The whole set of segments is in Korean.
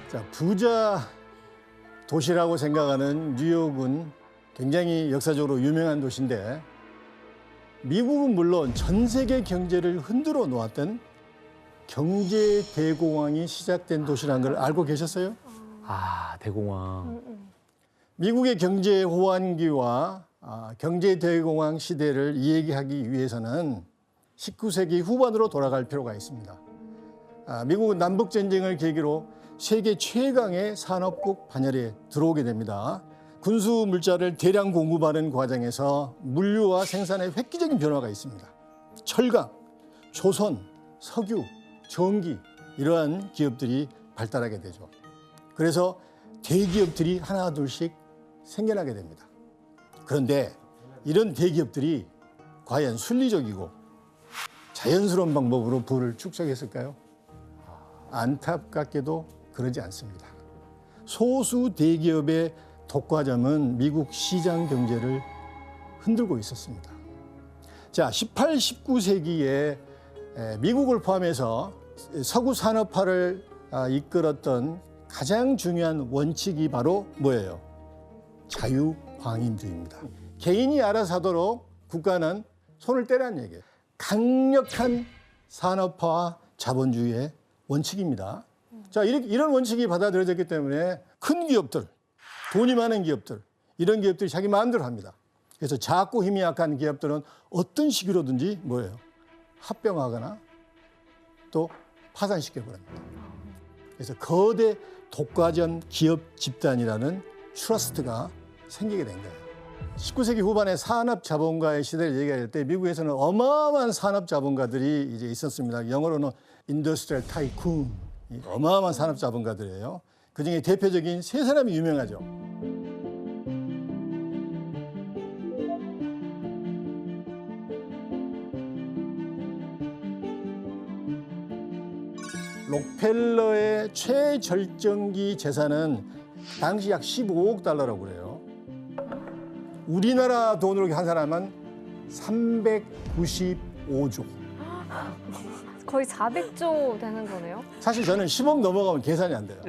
자, 부자 도시라고 생각하는 뉴욕은 굉장히 역사적으로 유명한 도시인데 미국은 물론 전 세계 경제를 흔들어 놓았던 경제 대공황이 시작된 도시라는 걸 알고 계셨어요? 아, 대공황. 미국의 경제 호황기와 경제 대공황 시대를 이야기하기 위해서는 19세기 후반으로 돌아갈 필요가 있습니다. 미국은 남북 전쟁을 계기로 세계 최강의 산업국 반열에 들어오게 됩니다. 군수 물자를 대량 공급하는 과정에서 물류와 생산에 획기적인 변화가 있습니다. 철강, 조선, 석유, 전기 이러한 기업들이 발달하게 되죠. 그래서 대기업들이 하나 둘씩 생겨나게 됩니다. 그런데 이런 대기업들이 과연 순리적이고 자연스러운 방법으로 부를 축적했을까요? 안타깝게도 그러지 않습니다. 소수 대기업의 독과점은 미국 시장 경제를 흔들고 있었습니다. 자, 18, 19세기에 미국을 포함해서 서구 산업화를 이끌었던 가장 중요한 원칙이 바로 뭐예요? 자유방임주의입니다. 개인이 알아서 하도록 국가는 손을 떼라는 얘기예요. 강력한 산업화와 자본주의의 원칙입니다. 자, 이런 원칙이 받아들여졌기 때문에 큰 기업들, 돈이 많은 기업들, 이런 기업들이 자기 마음대로 합니다. 그래서 작고 힘이 약한 기업들은 어떤 식으로든지 뭐예요? 합병하거나 또 파산시켜버립니다. 그래서 거대 독과점 기업 집단이라는 트러스트가 생기게 된 거예요. 19세기 후반에 산업 자본가의 시대를 얘기할 때 미국에서는 어마어마한 산업 자본가들이 이제 있었습니다. 영어로는 인더스트리얼 타이쿤, 어마어마한 산업 자본가들이에요. 그중에 대표적인 세 사람이 유명하죠. 록펠러의 최절정기 재산은 당시 약 15억 달러라고 그래요. 우리나라 돈으로 한 사람은 395조. 거의 400조 되는 거네요. 사실 저는 10억 넘어가면 계산이 안 돼요.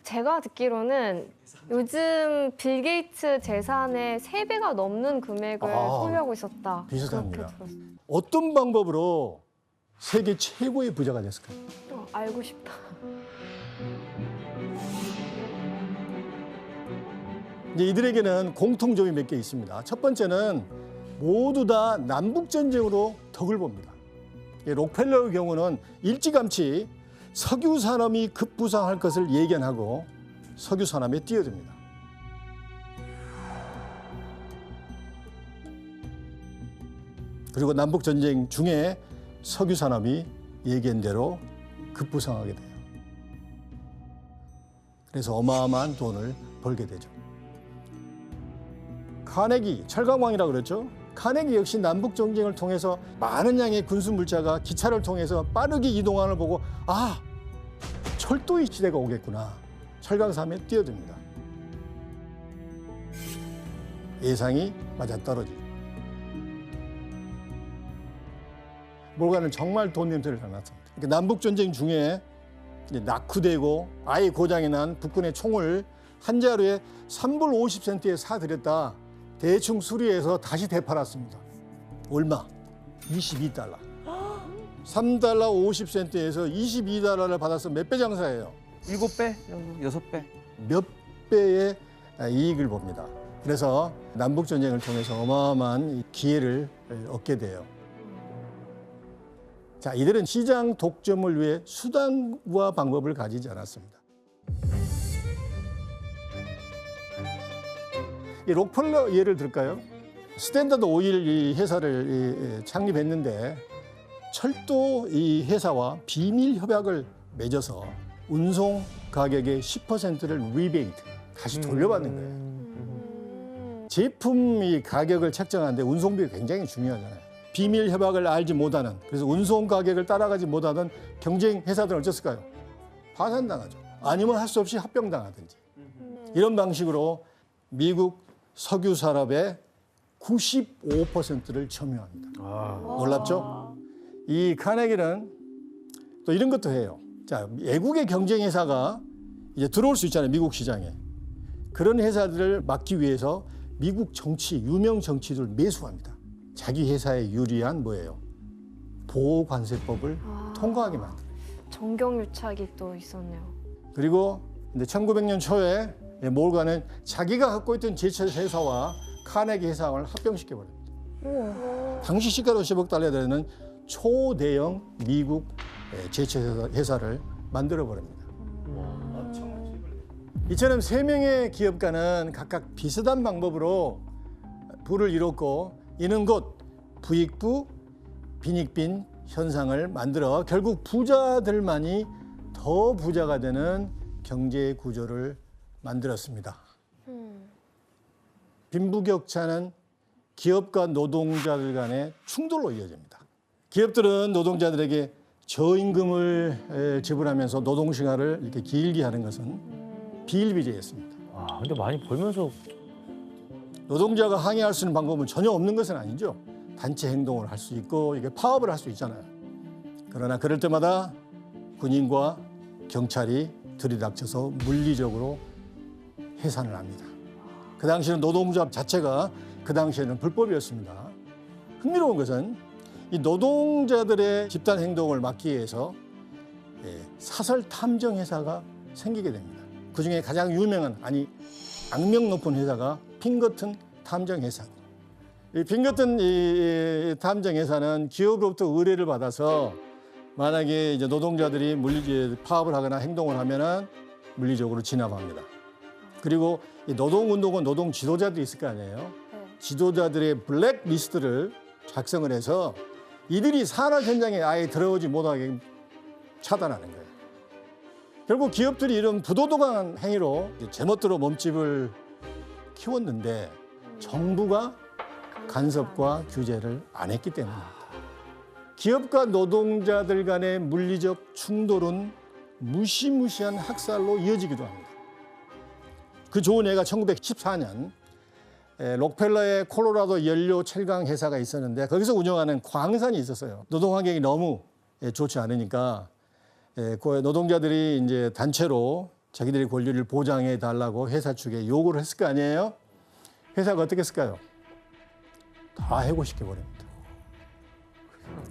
제가 듣기로는 요즘 빌 게이츠 재산의 3배가 넘는 금액을 소유하고 있었다. 비슷합니다. 그렇게 들었어요. 어떤 방법으로 세계 최고의 부자가 됐을까요? 알고 싶다. 이제 이들에게는 공통점이 몇 개 있습니다. 첫 번째는 모두 다 남북전쟁으로 덕을 봅니다. 록펠러의 경우는 일찌감치 석유 산업이 급부상할 것을 예견하고 석유 산업에 뛰어듭니다. 그리고 남북전쟁 중에 석유 산업이 예견대로 급부상하게 돼요. 그래서 어마어마한 돈을 벌게 되죠. 카네기, 철강왕이라고 그랬죠. 카네기 역시 남북 전쟁을 통해서 많은 양의 군수 물자가 기차를 통해서 빠르게 이동하는 걸 보고 철도의 시대가 오겠구나. 철강산업에 뛰어듭니다. 예상이 맞아떨어지죠. 몰가는 정말 돈 냄새를 잘 났습니다. 그러니까 남북 전쟁 중에 낙후되고 아예 고장이 난 북군의 총을 한 자루에 3불 50센트에 사들였다. 대충 수리해서 다시 되팔았습니다. 얼마? 22달러. 3달러 50센트에서 22달러를 받아서 몇 배 장사예요? 7배 정도? 6배? 몇 배의 이익을 봅니다. 그래서 남북전쟁을 통해서 어마어마한 기회를 얻게 돼요. 자, 이들은 시장 독점을 위해 수단과 방법을 가지지 않았습니다. 이 록펠러 예를 들까요? 스탠더드 오일 이 회사를 창립했는데 철도 이 회사와 비밀 협약을 맺어서 운송 가격의 10%를 리베이트 다시 돌려받는 거예요. 제품이 가격을 책정하는데 운송비가 굉장히 중요하잖아요. 비밀 협약을 알지 못하는, 그래서 운송 가격을 따라가지 못하는 경쟁 회사들은 어쩌을까요? 파산당하죠. 아니면 할 수 없이 합병당하든지. 이런 방식으로 미국 석유 산업의 95%를 점유합니다. 놀랍죠? 이 카네기는 또 이런 것도 해요. 자, 자, 외국의 경쟁 회사가 이제 들어올 수 있잖아요. 미국 시장에. 그런 회사들을 막기 위해서 미국 정치, 유명 정치들 매수합니다. 자기 회사에 유리한 뭐예요? 보호관세법을 통과하게 만들어요. 정경유착이 또 있었네요. 그리고 이제 1900년 초에 몰간은 자기가 갖고 있던 제철 회사와 카네기 회사를 합병시켜버립니다. 우와. 당시 시가로 10억 달러에 되는 초대형 미국 제철 회사를 만들어버립니다. 이처럼 세 명의 기업가는 각각 비슷한 방법으로 부를 이뤘고 이는 곧 부익부, 빈익빈 현상을 만들어 결국 부자들만이 더 부자가 되는 경제 구조를 만들었습니다. 빈부격차는 기업과 노동자들 간의 충돌로 이어집니다. 기업들은 노동자들에게 저임금을 지불하면서 노동시간을 이렇게 길게 하는 것은 비일비재했습니다. 와, 근데 많이 벌면서 노동자가 항의할 수 있는 방법은 전혀 없는 것은 아니죠. 단체 행동을 할 수 있고 이게 파업을 할 수 있잖아요. 그러나 그럴 때마다 군인과 경찰이 들이닥쳐서 물리적으로 해산을 합니다. 그 당시에는 노동조합 자체가 그 당시에는 불법이었습니다. 흥미로운 것은 이 노동자들의 집단 행동을 막기 위해서 사설 탐정 회사가 생기게 됩니다. 그중에 가장 유명한, 아니 악명 높은 회사가 핑거튼 탐정 회사. 이 핑거튼 이 탐정 회사는 기업으로부터 의뢰를 받아서 만약에 이제 노동자들이 파업을 하거나 행동을 하면은 물리적으로 진압합니다. 그리고 이 노동운동은 노동 지도자들이 있을 거 아니에요. 지도자들의 블랙 리스트를 작성을 해서 이들이 산업 현장에 아예 들어오지 못하게 차단하는 거예요. 결국 기업들이 이런 부도덕한 행위로 제멋대로 몸집을 키웠는데 정부가 간섭과 규제를 안 했기 때문입니다. 기업과 노동자들 간의 물리적 충돌은 무시무시한 학살로 이어지기도 합니다. 그 좋은 예가 1914년 록펠러의 콜로라도 연료 철강 회사가 있었는데 거기서 운영하는 광산이 있었어요. 노동 환경이 너무 좋지 않으니까 그 노동자들이 이제 단체로 자기들의 권리를 보장해 달라고 회사 측에 요구를 했을 거 아니에요? 회사가 어떻게 했을까요? 다 해고시켜 버립니다.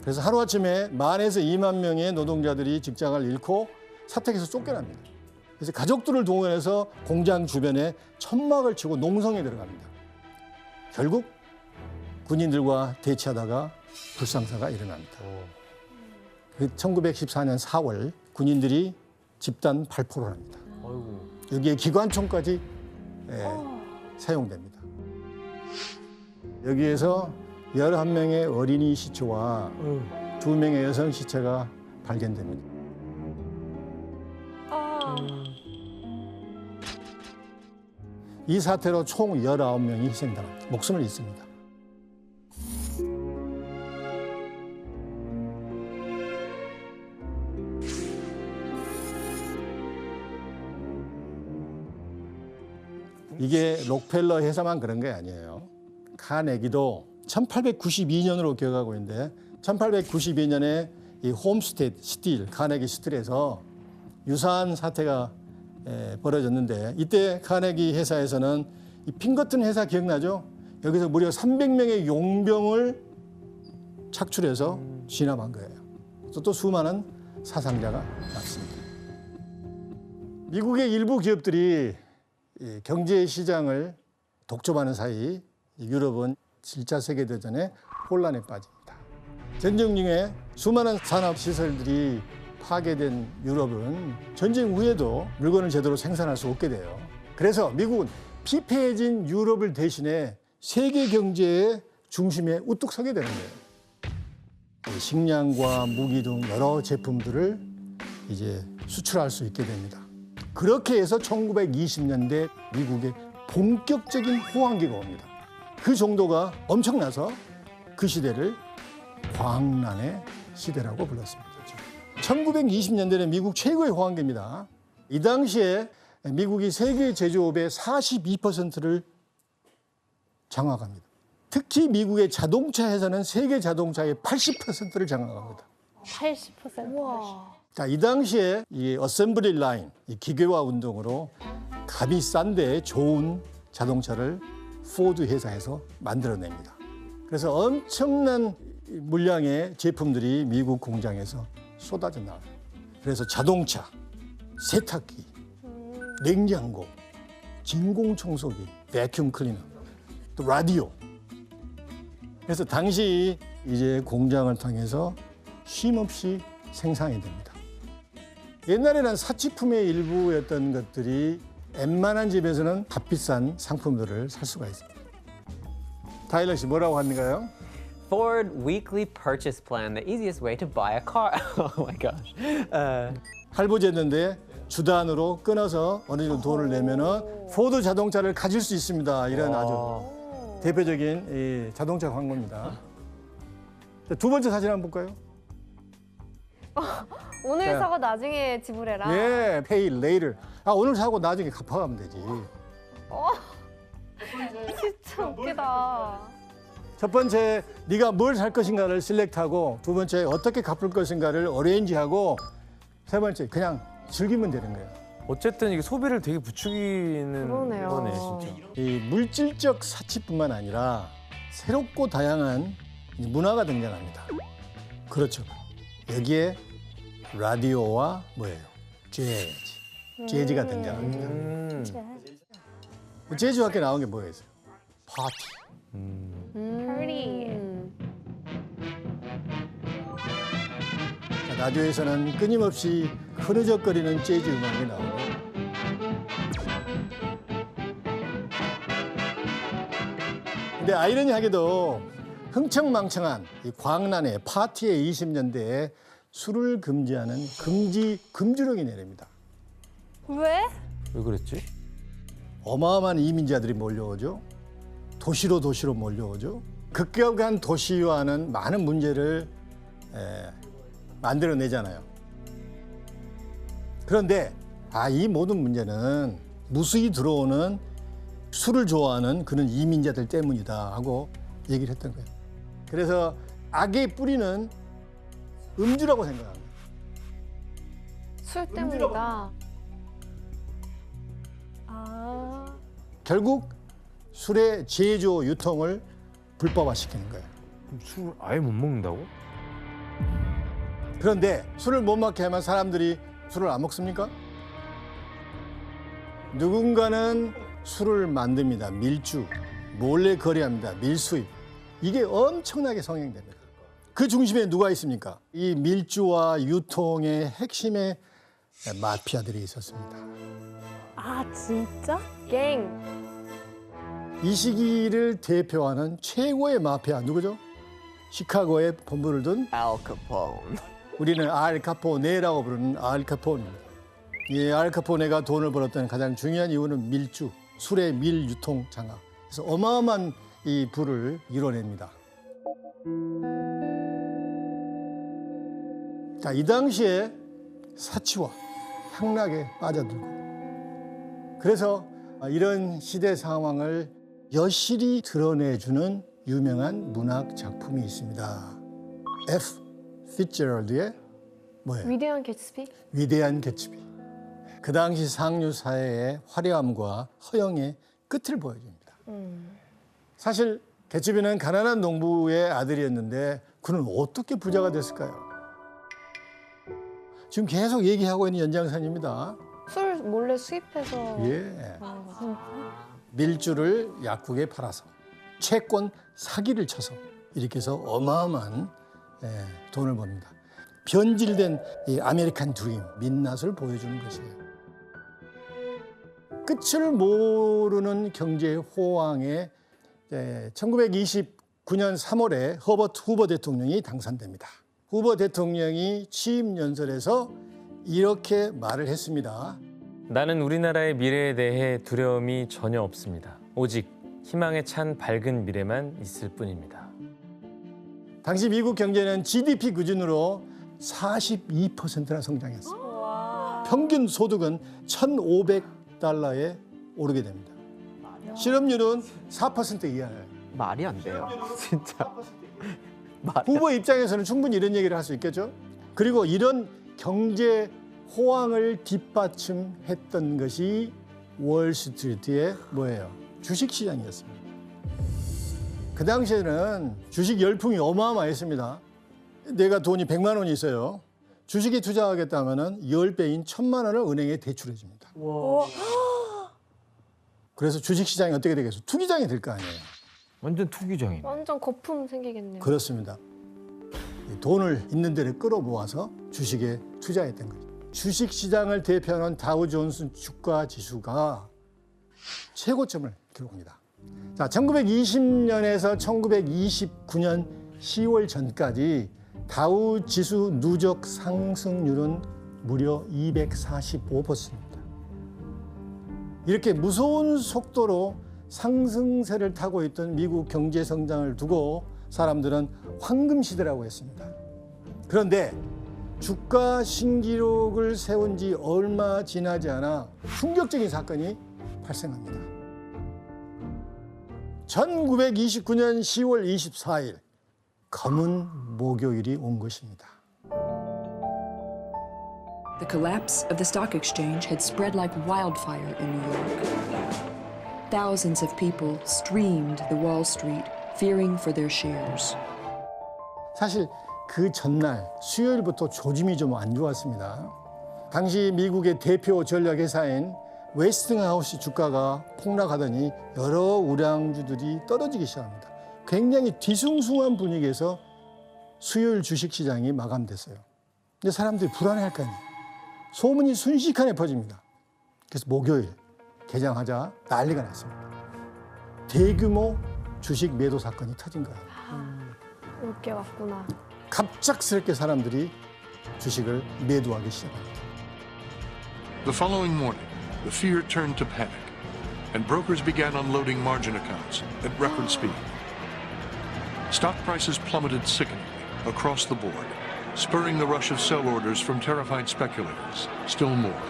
그래서 하루아침에 10,000에서 2만 명의 노동자들이 직장을 잃고 사택에서 쫓겨납니다. 그래서 가족들을 동원해서 공장 주변에 천막을 치고 농성에 들어갑니다. 결국 군인들과 대치하다가 불상사가 일어납니다. 그 1914년 4월 군인들이 집단 발포를 합니다. 아이고. 여기에 기관총까지 사용됩니다. 여기에서 11명의 어린이 시체와 2명의 여성 시체가 발견됩니다. 이 사태로 총 19명이 희생당합니다. 목숨을 잃습니다. 이게 록펠러 회사만 그런 게 아니에요. 카네기도 1892년으로 기억하고 있는데 1892년에 이 홈스테드 스틸, 카네기 스틸에서 유사한 사태가 벌어졌는데 이때 카네기 회사에서는 이 핑거튼 회사 기억나죠? 여기서 무려 300명의 용병을 착출해서 진압한 거예요. 또 수많은 사상자가 났습니다. 미국의 일부 기업들이 경제 시장을 독점하는 사이 유럽은 1차 세계대전에 혼란에 빠집니다. 전쟁 중에 수많은 산업시설들이 파괴된 유럽은 전쟁 후에도 물건을 제대로 생산할 수 없게 돼요. 그래서 미국은 피폐해진 유럽을 대신해 세계 경제의 중심에 우뚝 서게 되는 거예요. 식량과 무기 등 여러 제품들을 이제 수출할 수 있게 됩니다. 그렇게 해서 1920년대 미국에 본격적인 호황기가 옵니다. 그 정도가 엄청나서 그 시대를 광란의 시대라고 불렀습니다. 1920년대는 미국 최고의 호황기입니다. 이 당시에 미국이 세계 제조업의 42%를 장악합니다. 특히 미국의 자동차 회사는 세계 자동차의 80%를 장악합니다. 80%. 와. 자, 이 당시에 이 어셈블리 라인, 이 기계화 운동으로 값이 싼데 좋은 자동차를 포드 회사에서 만들어냅니다. 그래서 엄청난 물량의 제품들이 미국 공장에서 쏟아져 나와요. 그래서 자동차, 세탁기, 냉장고, 진공청소기, 베큐um 클리너, 또 라디오. 그래서 당시 이제 공장을 통해서 쉼없이 생산이 됩니다. 옛날에는 사치품의 일부였던 것들이 웬만한 집에서는 값비싼 상품들을 살 수가 있습니다. 타일러 씨 뭐라고 하는가요? Ford weekly purchase plan, the easiest way to buy a car. Oh my gosh. 할부제였는데 주단으로 끊어서 어느 정도 돈을 내면은 포드 자동차를 가질 수 있습니다. 이런 아주 대표적인 이 자동차 광고입니다. 자, 두 번째 사진 한번 볼까요? 오늘 자. 사고 나중에 지불해라. 예, pay later. 아, 오늘 사고 나중에 갚아가면 되지. 진짜 웃기다. 첫 번째, 네가 뭘 살 것인가를 셀렉트하고, 두 번째, 어떻게 갚을 것인가를 어레인지하고, 세 번째, 그냥 즐기면 되는 거예요. 어쨌든 이게 소비를 되게 부추기는 그러네요. 거네 진짜. 이 물질적 사치뿐만 아니라 새롭고 다양한 문화가 등장합니다. 그렇죠. 여기에 라디오와 뭐예요? 재즈가 등장합니다. 재즈 학교에 나온 게 뭐예요? 파티. 파티. 라디오에서는 끊임없이 흐느적거리는 재즈 음악이 나오고 근데 아이러니하게도 흥청망청한 이 광란의 파티의 20년대에 술을 금지하는 금주령이 내립니다. 왜? 왜 그랬지? 어마어마한 이민자들이 몰려오죠. 도시로 몰려오죠. 급격한 도시화는 많은 문제를 만들어내잖아요. 그런데 이 모든 문제는 무수히 들어오는 술을 좋아하는 그런 이민자들 때문이다 하고 얘기를 했던 거예요. 그래서 악의 뿌리는 음주라고 생각합니다. 술 때문이다. 아. 결국 술의 제조 유통을 불법화시키는 거예요. 그럼 술 아예 못 먹는다고? 그런데 술을 못 먹게 하면 사람들이 술을 안 먹습니까? 누군가는 술을 만듭니다. 밀주, 몰래 거래합니다. 밀수입. 이게 엄청나게 성행됩니다. 그 중심에 누가 있습니까? 이 밀주와 유통의 핵심에 마피아들이 있었습니다. 아, 진짜? 갱. 이 시기를 대표하는 최고의 마피아 누구죠? 시카고에 본부를 둔 Al Capone. 우리는 알 카포네라고 부르는 알 카포네입니다. 이 알 카포네가 돈을 벌었던 가장 중요한 이유는 밀주, 술의 밀 유통 장악. 그래서 어마어마한 이 부를 이뤄냅니다. 자, 이 당시에 사치와 향락에 빠져들고 그래서 이런 시대 상황을 여실히 드러내주는 유명한 문학 작품이 있습니다. F. 피츠제럴드의 뭐예요? 위대한 개츠비? 위대한 개츠비. 그 당시 상류 사회의 화려함과 허영의 끝을 보여줍니다. 사실 개츠비는 가난한 농부의 아들이었는데 그는 어떻게 부자가 됐을까요? 지금 계속 얘기하고 있는 연장선입니다. 술 몰래 수입해서. 예. 아, 밀주를 약국에 팔아서 채권 사기를 쳐서 이렇게 해서 어마어마한 돈을 법니다. 변질된 이 아메리칸 드림, 민낯을 보여주는 것이에요. 끝을 모르는 경제 호황에 1929년 3월에 허버트 후버 대통령이 당선됩니다. 후버 대통령이 취임 연설에서 이렇게 말을 했습니다. 나는 우리나라의 미래에 대해 두려움이 전혀 없습니다. 오직 희망에 찬 밝은 미래만 있을 뿐입니다. 당시 미국 경제는 GDP 기준으로 42%나 성장했어요. 평균 소득은 1,500달러에 오르게 됩니다. 실업률은 4% 이하예요. 말이 안 돼요. 진짜. 후보 입장에서는 충분히 이런 얘기를 할 수 있겠죠. 그리고 이런 경제 호황을 뒷받침했던 것이 월스트리트의 뭐예요? 주식시장이었습니다. 그 당시에는 주식 열풍이 어마어마했습니다. 내가 돈이 100만 원이 있어요. 주식에 투자하겠다면 10배인 1000만 원을 은행에 대출해 줍니다. 그래서 주식시장이 어떻게 되겠어요? 투기장이 될 거 아니에요. 완전 투기장이네. 완전 거품 생기겠네요. 그렇습니다. 이 돈을 있는 데를 끌어모아서 주식에 투자했던 거죠. 주식시장을 대표하는 다우존스 주가 지수가 최고점을 기록합니다. 자, 1920년에서 1929년 10월 전까지 다우 지수 누적 상승률은 무려 245%입니다. 이렇게 무서운 속도로 상승세를 타고 있던 미국 경제 성장을 두고 사람들은 황금 시대라고 했습니다. 그런데 주가 신기록을 세운 지 얼마 지나지 않아 충격적인 사건이 발생합니다. 1929년 10월 24일 검은 목요일이 온 것입니다. The collapse of the stock exchange had spread like wildfire in New York. Thousands of people streamed the Wall Street, fearing for their shares. 사실 그 전날 수요일부터 조짐이 좀 안 좋았습니다. 당시 미국의 대표 전략회사인 웨스팅하우스 주가가 폭락하더니 여러 우량주들이 떨어지기 시작합니다. 굉장히 뒤숭숭한 분위기에서 수요일 주식시장이 마감됐어요. 근데 사람들이 불안해할 거 아니에요. 소문이 순식간에 퍼집니다. 그래서 목요일 개장하자 난리가 났습니다. 대규모 주식 매도 사건이 터진 거예요. 올 게 왔구나. 갑작스럽게 사람들이 주식을 매도하기 시작합니다. The following morning, the fear turned to panic, and brokers began unloading margin accounts at record speed. Stock prices plummeted sickeningly across the board, spurring the rush of sell orders from terrified speculators, still more.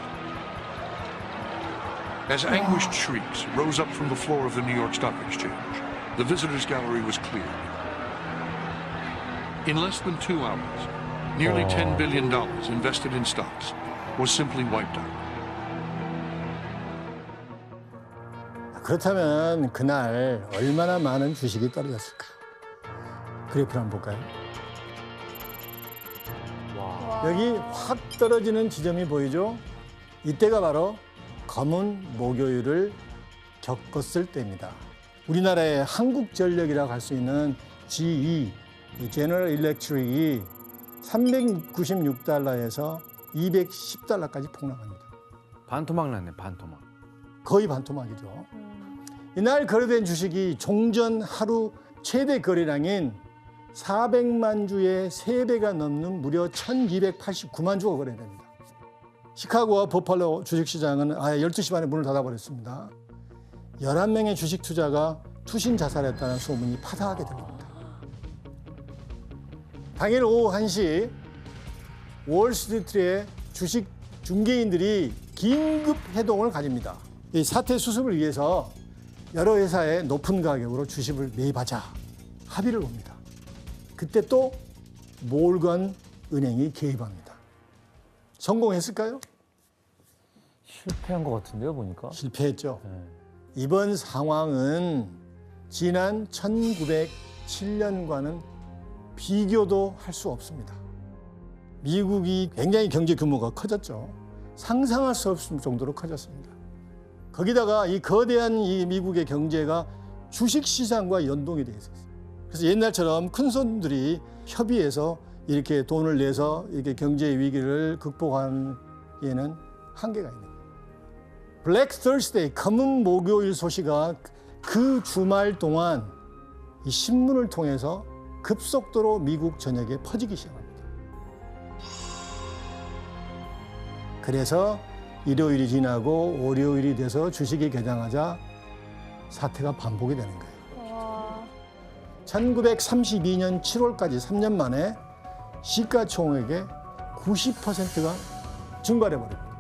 As anguished shrieks rose up from the floor of the New York Stock Exchange, the visitors' gallery was cleared. In less than 2 hours, nearly $10 billion invested in stocks was simply wiped out. 그렇다면 그날 얼마나 많은 주식이 떨어졌을까? 그래프를 한번 볼까요? 여기 확 떨어지는 지점이 보이죠? 이때가 바로 검은 목요일을 겪었을 때입니다. 우리나라의 한국전력이라고 할 수 있는 GE, 제너럴 일렉트릭이 396달러에서 210달러까지 폭락합니다. 반토막 났네, 반토막. 거의 반토막이죠. 이날 거래된 주식이 종전 하루 최대 거래량인 400만 주의 3배가 넘는 무려 1289만 주가 거래됩니다. 시카고와 버팔로 주식시장은 아예 12시 반에 문을 닫아버렸습니다. 11명의 주식 투자가 투신 자살했다는 소문이 파다하게 들립니다. 당일 오후 1시 월스트리트의 주식 중개인들이 긴급 회동을 가집니다. 이 사태 수습을 위해서 여러 회사에 높은 가격으로 주식을 매입하자 합의를 봅니다. 그때 또 몰건 은행이 개입합니다. 성공했을까요? 실패한 것 같은데요, 보니까. 실패했죠. 이번 상황은 지난 1907년과는 비교도 할 수 없습니다. 미국이 굉장히 경제 규모가 커졌죠. 상상할 수 없을 정도로 커졌습니다. 거기다가 이 거대한 이 미국의 경제가 주식시장과 연동이 돼 있었어요. 그래서 옛날처럼 큰 손들이 협의해서 이렇게 돈을 내서 이렇게 경제 위기를 극복하는 데에는 한계가 있는 거예요. 블랙 Thursday, 검은 목요일 소식가 그 주말 동안 이 신문을 통해서 급속도로 미국 전역에 퍼지기 시작합니다. 그래서 일요일이 지나고 월요일이 돼서 주식이 개장하자 사태가 반복이 되는 거예요. 1932년 7월까지 3년 만에 시가총액의 90%가 증발해버립니다.